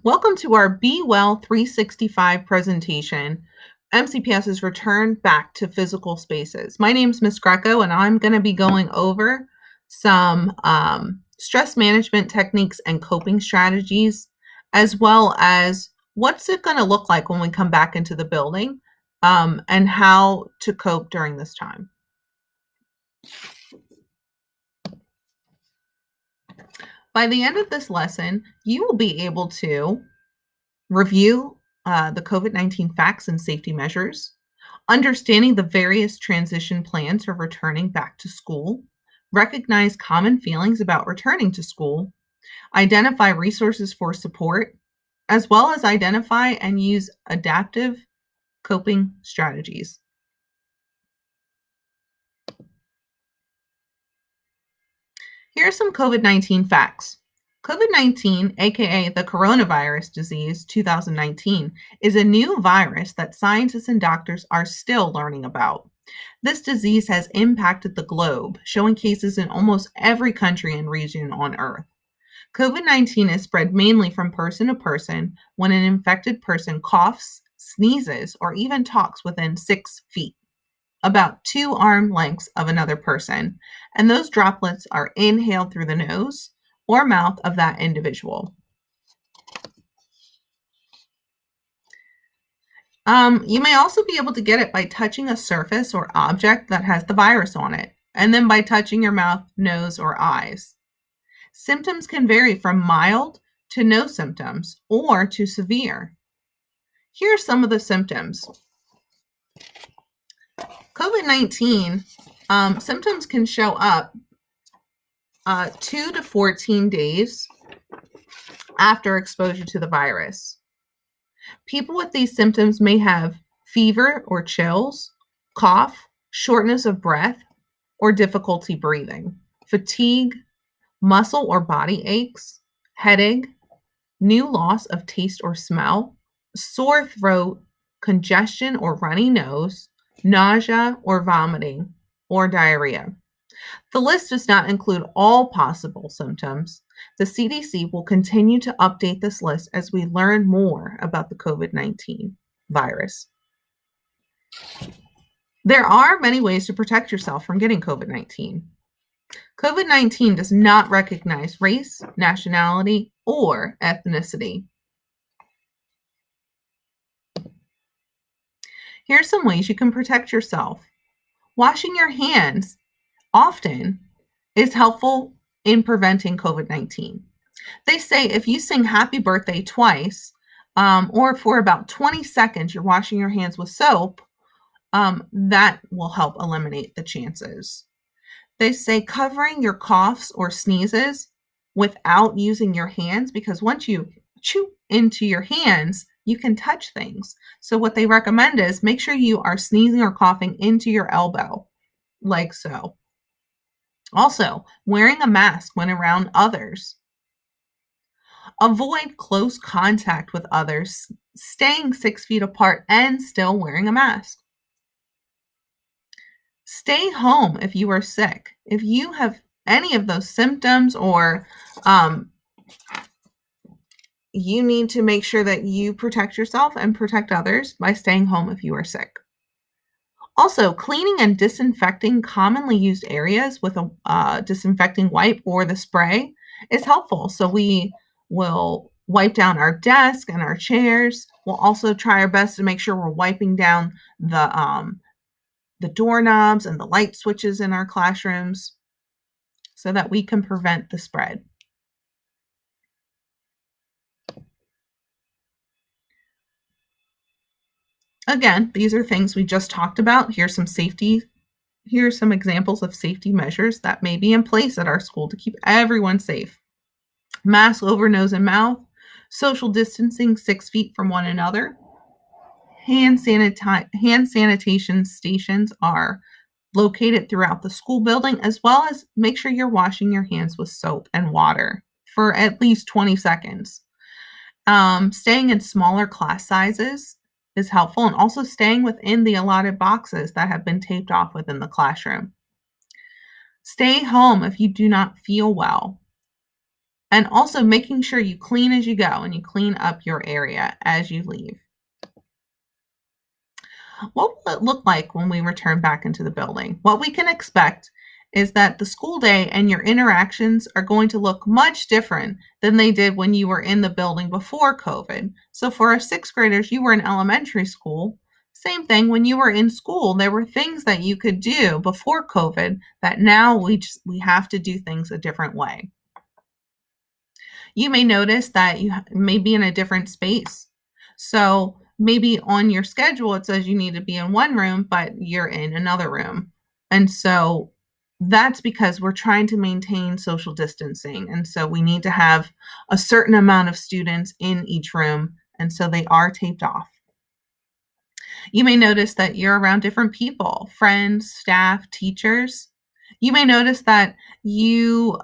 Welcome to our Be Well 365 presentation. MCPS has returned back to physical spaces. My name is Ms. Greco, and I'm going to be going over some stress management techniques and coping strategies, as well as what's it going to look like when we come back into the building, and how to cope during this time. By the end of this lesson, you will be able to review the COVID-19 facts and safety measures, understanding the various transition plans for returning back to school, recognize common feelings about returning to school, identify resources for support, as well as identify and use adaptive coping strategies. Here are some COVID-19 facts. COVID-19, aka the coronavirus disease 2019, is a new virus that scientists and doctors are still learning about. This disease has impacted the globe, showing cases in almost every country and region on Earth. COVID-19 is spread mainly from person to person when an infected person coughs, sneezes, or even talks within 6 feet, about 2 arm lengths of another person, and those droplets are inhaled through the nose or mouth of that individual. You may also be able to get it by touching a surface or object that has the virus on it, and then by touching your mouth, nose, or eyes. Symptoms can vary from mild to no symptoms or to severe. Here are some of the symptoms. COVID-19 symptoms can show up 2 to 14 days after exposure to the virus. People with these symptoms may have fever or chills, cough, shortness of breath, or difficulty breathing, fatigue, muscle or body aches, headache, new loss of taste or smell, sore throat, congestion or runny nose, nausea or vomiting, or diarrhea. The list does not include all possible symptoms. The CDC will continue to update this list as we learn more about the COVID-19 virus. There are many ways to protect yourself from getting COVID-19. COVID-19 does not recognize race, nationality, or ethnicity. Here are some ways you can protect yourself. Washing your hands often is helpful in preventing COVID-19. They say if you sing happy birthday twice, or for about 20 seconds, you're washing your hands with soap, that will help eliminate the chances. They say covering your coughs or sneezes without using your hands, because once you chew into your hands, you can touch things. So what they recommend is make sure you are sneezing or coughing into your elbow, like so. Also, wearing a mask when around others. Avoid close contact with others, staying 6 feet apart and still wearing a mask. Stay home if you are sick. If you have any of those symptoms or you need to make sure that you protect yourself and protect others by staying home if you are sick. Also, cleaning and disinfecting commonly used areas with a disinfecting wipe or the spray is helpful. So we will wipe down our desk and our chairs. We'll also try our best to make sure we're wiping down the doorknobs and the light switches in our classrooms so that we can prevent the spread. Again, these are things we just talked about. Here are some examples of safety measures that may be in place at our school to keep everyone safe. Mask over nose and mouth, social distancing 6 feet from one another. Hand sanitation stations are located throughout the school building, as well as make sure you're washing your hands with soap and water for at least 20 seconds. Staying in smaller class sizes is helpful, and also staying within the allotted boxes that have been taped off within the classroom. Stay home if you do not feel well. And also making sure you clean as you go and you clean up your area as you leave. What will it look like when we return back into the building? What we can expect is that the school day and your interactions are going to look much different than they did when you were in the building before COVID. So for our sixth graders, you were in elementary school. Same thing, when you were in school, there were things that you could do before COVID that now we have to do things a different way. You may notice that you may be in a different space. So maybe on your schedule, it says you need to be in one room, but you're in another room. And so that's because we're trying to maintain social distancing. And so we need to have a certain amount of students in each room. And so they are taped off. You may notice that you're around different people, friends, staff, teachers. You may notice that you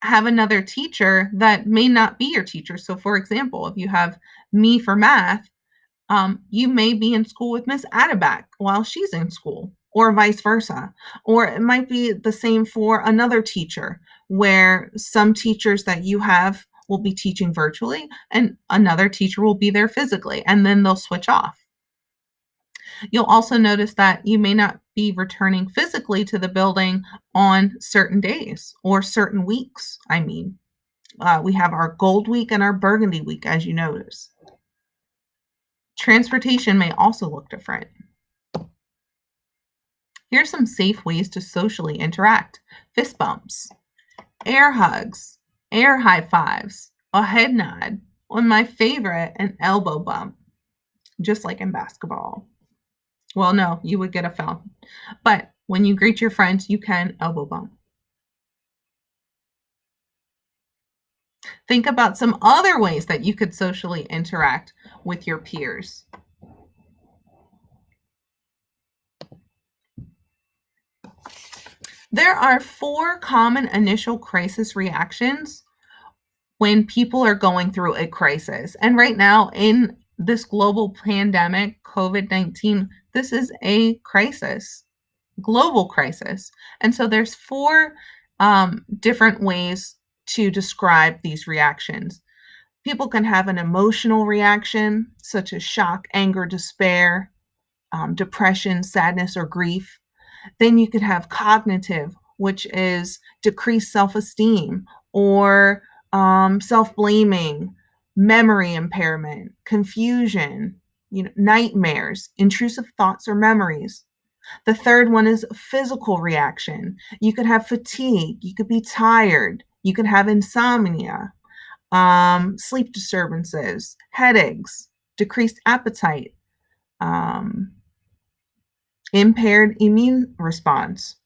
have another teacher that may not be your teacher. So for example, if you have me for math, you may be in school with Miss Adeback while she's in school, or vice versa. Or it might be the same for another teacher, where some teachers that you have will be teaching virtually and another teacher will be there physically, and then they'll switch off. You'll also notice that you may not be returning physically to the building on certain days or certain weeks. We have our Gold Week and our Burgundy Week, as you notice. Transportation may also look different. Here's some safe ways to socially interact: fist bumps, air hugs, air high fives, a head nod, and my favorite, an elbow bump, just like in basketball. Well, no, you would get a foul. But when you greet your friends, you can elbow bump. Think about some other ways that you could socially interact with your peers. There are 4 common initial crisis reactions when people are going through a crisis. And right now, in this global pandemic, COVID-19, this is a crisis, global crisis. And so there's 4 different ways to describe these reactions. People can have an emotional reaction, such as shock, anger, despair, depression, sadness, or grief. Then you could have cognitive, which is decreased self-esteem or self-blaming, memory impairment, confusion, nightmares, intrusive thoughts or memories. The third one is physical reaction. You could have fatigue, you could be tired, you could have insomnia, sleep disturbances, headaches, decreased appetite, impaired immune response.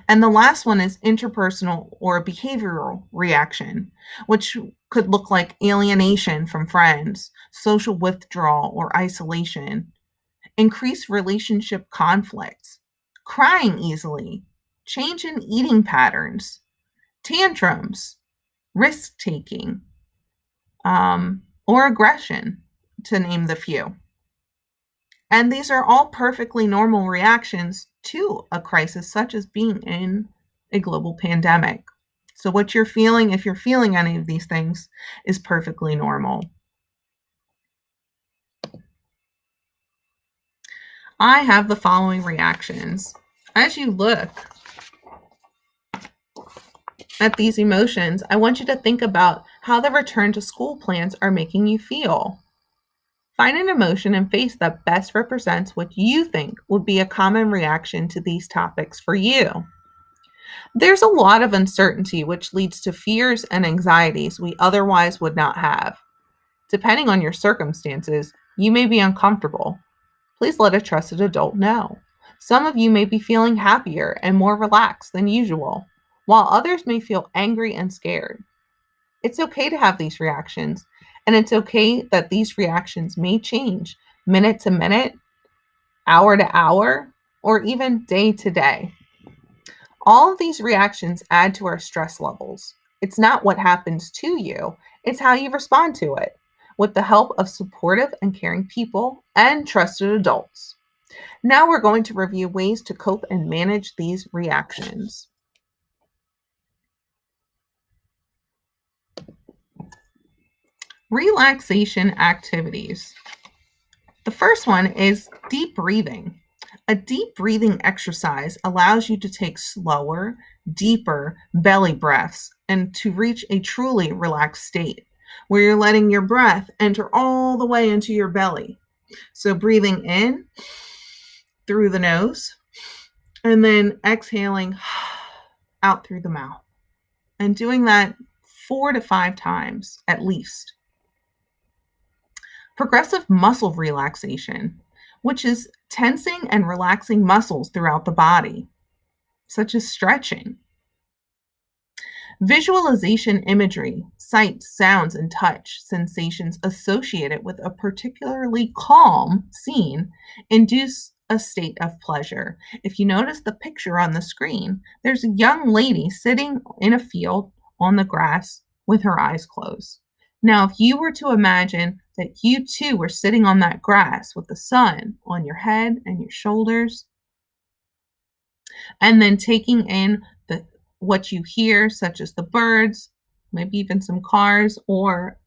And the last one is interpersonal or behavioral reaction, which could look like alienation from friends, social withdrawal or isolation, increased relationship conflicts, crying easily, change in eating patterns, tantrums, risk taking, or aggression, to name the few. And these are all perfectly normal reactions to a crisis, such as being in a global pandemic. So what you're feeling, if you're feeling any of these things, is perfectly normal. I have the following reactions. As you look at these emotions, I want you to think about how the return to school plans are making you feel. Find an emotion and face that best represents what you think would be a common reaction to these topics for you. There's a lot of uncertainty, which leads to fears and anxieties we otherwise would not have. Depending on your circumstances, you may be uncomfortable. Please let a trusted adult know. Some of you may be feeling happier and more relaxed than usual, while others may feel angry and scared. It's okay to have these reactions, and it's okay that these reactions may change minute to minute, hour to hour, or even day to day. All of these reactions add to our stress levels. It's not what happens to you, it's how you respond to it, with the help of supportive and caring people and trusted adults. Now we're going to review ways to cope and manage these reactions. Relaxation activities. The first one is deep breathing. A deep breathing exercise allows you to take slower, deeper belly breaths and to reach a truly relaxed state where you're letting your breath enter all the way into your belly. So breathing in through the nose and then exhaling out through the mouth, and doing that 4 to 5 times at least. Progressive muscle relaxation, which is tensing and relaxing muscles throughout the body, such as stretching. Visualization imagery, sights, sounds, and touch sensations associated with a particularly calm scene induce a state of pleasure. If you notice the picture on the screen, there's a young lady sitting in a field on the grass with her eyes closed. Now, if you were to imagine that you too were sitting on that grass with the sun on your head and your shoulders, and then taking in what you hear, such as the birds, maybe even some cars or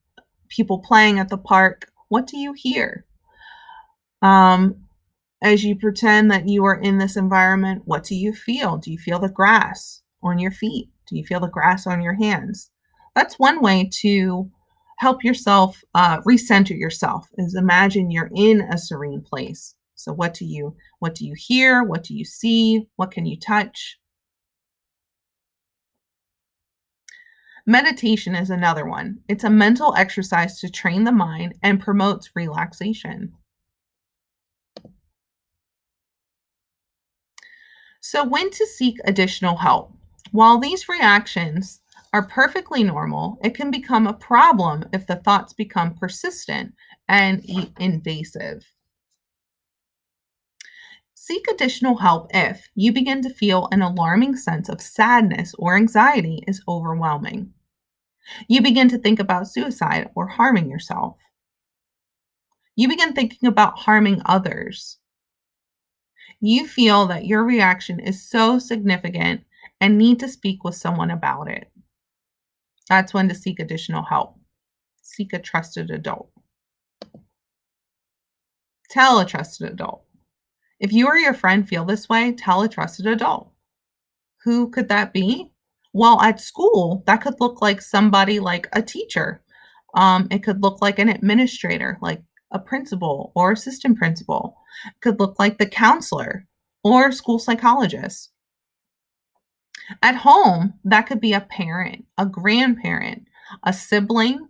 people playing at the park. What do you hear? As you pretend that you are in this environment, what do you feel? Do you feel the grass on your feet? Do you feel the grass on your hands? That's one way to help yourself recenter yourself, is imagine you're in a serene place. So what do you hear? What do you see? What can you touch? Meditation is another one. It's a mental exercise to train the mind and promotes relaxation. So when to seek additional help? While these reactions are perfectly normal, it can become a problem if the thoughts become persistent and invasive. Seek additional help if you begin to feel an alarming sense of sadness or anxiety is overwhelming. You begin to think about suicide or harming yourself. You begin thinking about harming others. You feel that your reaction is so significant and need to speak with someone about it. That's when to seek additional help. Seek a trusted adult. Tell a trusted adult. If you or your friend feel this way, tell a trusted adult. Who could that be? Well, at school, that could look like somebody like a teacher. It could look like an administrator, like a principal or assistant principal. It could look like the counselor or school psychologist. At home, that could be a parent, a grandparent, a sibling,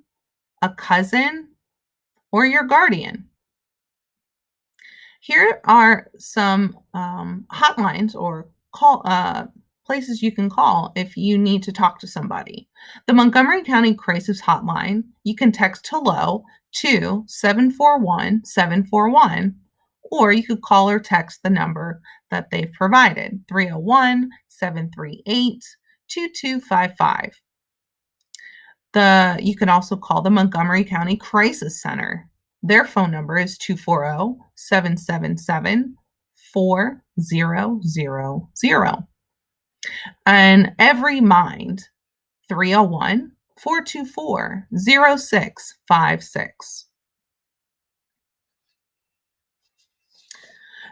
a cousin, or your guardian. Here are some hotlines or places you can call if you need to talk to somebody. The Montgomery County Crisis Hotline, you can text hello to 741-741, or you could call or text the number that they've provided, 301-738-2255. You can also call the Montgomery County Crisis Center. Their phone number is 240-777-4000. And Every Mind, 301-424-0656.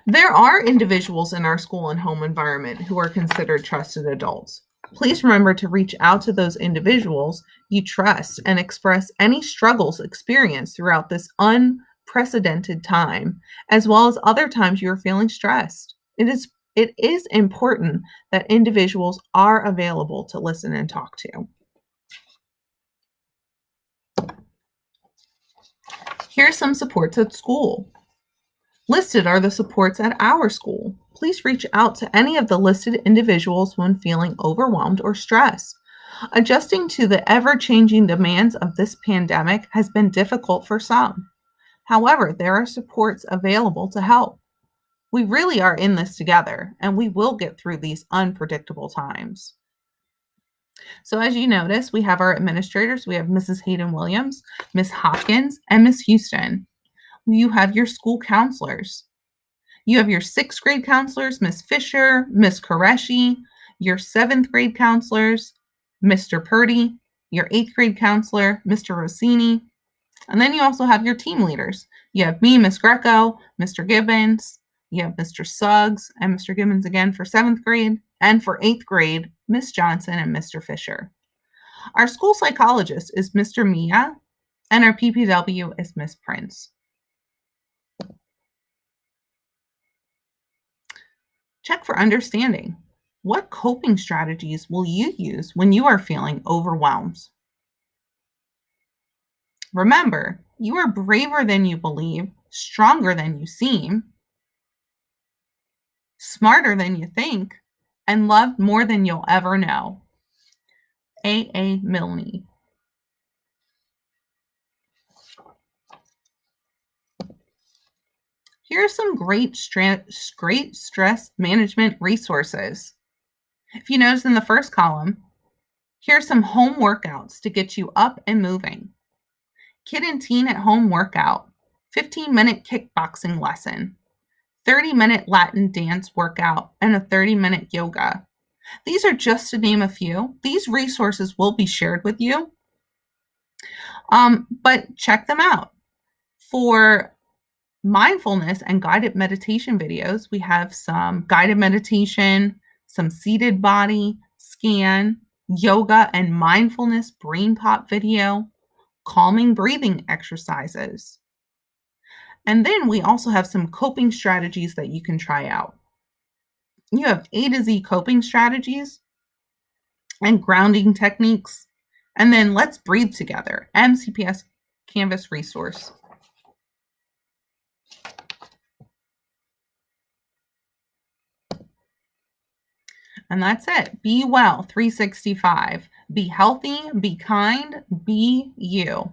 There are individuals in our school and home environment who are considered trusted adults. Please remember to reach out to those individuals you trust and express any struggles experienced throughout this unprecedented time, as well as other times you are feeling stressed. It is important that individuals are available to listen and talk to. Here are some supports at school. Listed are the supports at our school. Please reach out to any of the listed individuals when feeling overwhelmed or stressed. Adjusting to the ever-changing demands of this pandemic has been difficult for some. However, there are supports available to help. We really are in this together, and we will get through these unpredictable times. So as you notice, we have our administrators. We have Mrs. Hayden Williams, Miss Hopkins, and Miss Houston. You have your school counselors. You have your 6th grade counselors, Miss Fisher, Miss Qureshi, your 7th grade counselors, Mr. Purdy, your 8th grade counselor, Mr. Rossini, And then you also have your team leaders. You have me, Miss Greco, Mr. Gibbons, you have Mr. Suggs, and Mr. Gibbons again for 7th grade, and for 8th grade, Miss Johnson and Mr. Fisher. Our school psychologist is Mr. Mia, and our PPW is Miss Prince. Check for understanding. What coping strategies will you use when you are feeling overwhelmed? Remember, you are braver than you believe, stronger than you seem, smarter than you think, and loved more than you'll ever know. A. Milne. Here are some great stress management resources. If you notice in the first column, here are some home workouts to get you up and moving. Kid and teen at home workout, 15-minute kickboxing lesson, 30-minute Latin dance workout, and a 30-minute yoga. These are just to name a few. These resources will be shared with you, but check them out. For mindfulness and guided meditation videos, we have some guided meditation, some seated body scan, yoga and mindfulness brain pop video, calming breathing exercises. And then we also have some coping strategies that you can try out. You have A to Z coping strategies and grounding techniques. And then Let's Breathe Together, MCPS Canvas resource. And that's it. Be well 365. Be healthy, be kind, be you.